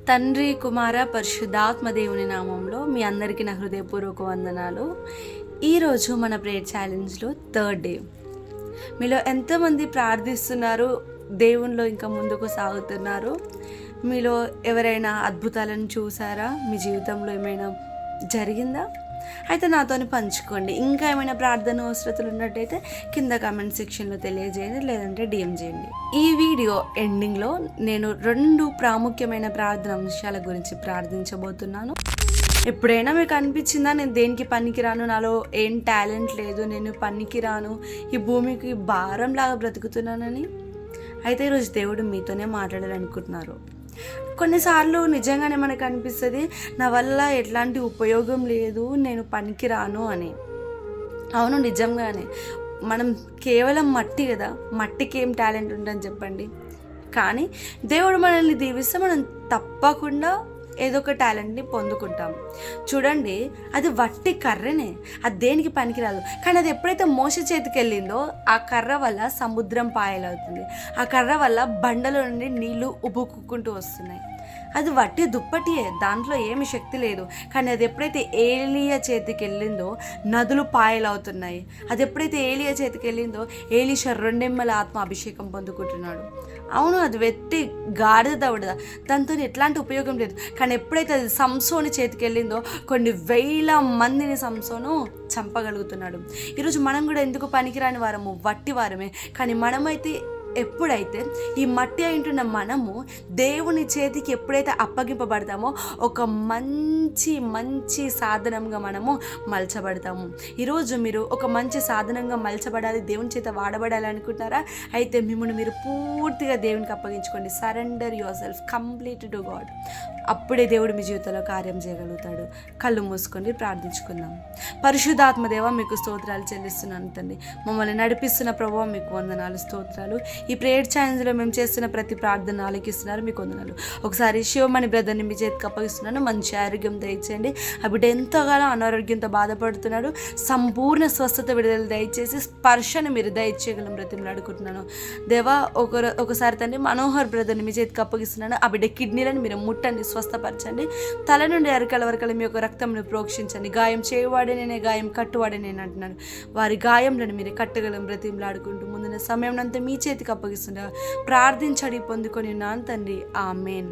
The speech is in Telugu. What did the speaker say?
తండ్రి, కుమార, పరిశుద్ధాత్మ దేవుని నామంలో మీ అందరికీ నా హృదయపూర్వక వందనాలు. ఈరోజు మన ప్రేయర్ ఛాలెంజ్లో థర్డ్ డే. మీలో ఎంతమంది ప్రార్థిస్తున్నారు, దేవునిలో ఇంకా ముందుకు సాగుతున్నారు? మీలో ఎవరైనా అద్భుతాలను చూసారా? మీ జీవితంలో ఏమైనా జరిగిందా? అయితే నాతోని పంచుకోండి. ఇంకా ఏమైనా ప్రార్థన అవసరతలు ఉన్నట్టయితే కింద కామెంట్ సెక్షన్లో తెలియజేయండి, లేదంటే డిఎం చేయండి. ఈ వీడియో ఎండింగ్లో నేను 2 ప్రాముఖ్యమైన ప్రార్థన అంశాల గురించి ప్రార్థించబోతున్నాను. ఎప్పుడైనా మీకు అనిపించిందా, నేను దేనికి పనికిరాను, నాలో ఏం టాలెంట్ లేదు, నేను పనికిరాను, ఈ భూమికి భారంలాగా బ్రతుకుతున్నానని? అయితే ఈరోజు దేవుడు మీతోనే మాట్లాడాలనుకుంటున్నారు. కొన్నిసార్లు నిజంగానే మనకు అనిపిస్తుంది, నా వల్ల ఎట్లాంటి ఉపయోగం లేదు, నేను పనికిరాను అని. అవును, నిజంగానే మనం కేవలం మట్టి కదా, మట్టికి ఏం టాలెంట్ ఉందని చెప్పండి. కానీ దేవుడు మనల్ని దీవిస్తే మనం తప్పకుండా ఏదో ఒక టాలెంట్ని పొందుకుంటాం. చూడండి, అది వట్టి కర్రనే, అది దేనికి పనికిరాదు. కానీ అది ఎప్పుడైతే మోషే చేతికి వెళ్ళిందో, ఆ కర్ర వల్ల సముద్రం పాయలవుతుంది, ఆ కర్ర వల్ల బండల నుండి నీళ్లు ఉబుక్కుంటూ వస్తున్నాయి. అది వట్టి దుప్పటియే, దాంట్లో ఏమి శక్తి లేదు. కానీ అది ఎప్పుడైతే ఏలియా చేతికి వెళ్ళిందో నదులు పాయలవుతున్నాయి. అది ఎప్పుడైతే ఏలియా చేతికి వెళ్ళిందో ఏలీషా 2 ఆత్మ అభిషేకం పొందుకుంటున్నాడు. అవును, అది వెట్టి గాడిద దవడద, దాంతో ఎట్లాంటి ఉపయోగం లేదు. కానీ ఎప్పుడైతే అది సంసోని చేతికి వెళ్ళిందో కొన్ని 1000 మందిని సంసోను చంపగలుగుతున్నాడు. ఈరోజు మనం కూడా ఎందుకు పనికిరాని వారము, వట్టి వారమే. కానీ మనమైతే ఎప్పుడైతే ఈ మట్టి అయింటున్న మనము దేవుని చేతికి ఎప్పుడైతే అప్పగింపబడతామో ఒక మంచి సాధనంగా మనము మలచబడతాము. ఈరోజు మీరు ఒక మంచి సాధనంగా మలచబడాలి, దేవుని చేత వాడబడాలి అనుకుంటారా? అయితే మిమ్మల్ని మీరు పూర్తిగా దేవునికి అప్పగించుకోండి. Surrender yourself complete to God. అప్పుడే దేవుడు మీ జీవితంలో కార్యం చేయగలుగుతాడు. కళ్ళు మూసుకొని ప్రార్థించుకుందాం. పరిశుద్ధాత్మదేవ, మీకు స్తోత్రాలు చెల్లిస్తున్నాను తండ్రి. మమ్మల్ని నడిపిస్తున్న ప్రభువా, మీకు వందనాలు, స్తోత్రాలు. ఈ ప్రేయర్ ఛానల్స్లో మేము చేస్తున్న ప్రతి ప్రార్థన ఆలకిస్తున్నారు, మీకు వందనాలు. ఒకసారి శివమణి బ్రదర్ని మీ చేతికి అప్పగిస్తున్నాను. మంచి ఆరోగ్యం దయచేయండి. ఆ బిడ్డ ఎంతగానో అనారోగ్యంతో బాధపడుతున్నాడు. సంపూర్ణ స్వస్థత, విడుదల దయచేసి స్పర్శను మీరు దయచేయగలం బ్రతిమలు అడుగుతున్నాను దేవా. ఒకసారి తండ్రి మనోహర్ బ్రదర్ని మీ చేతికి అప్పగిస్తున్నాను. ఆ బిడ్డ కిడ్నీలను మీరు ముట్టండి, స్వస్థపరచండి. తల నుండి అరకల వరకల మీ యొక్క రక్తంను ప్రోక్షించండి. గాయం చేయవాడే నేనే, గాయం కట్టువాడే నేను అంటున్నాను. వారి గాయంలను మీరు కట్టగలం బ్రతిమలు ఆడుకుంటూ ముందున్న సమయం అంతా మీ చేతికి అప్పగిస్తుండగా ప్రార్థించడి పొందుకొని ఉన్నాను తండ్రి. ఆమేన్.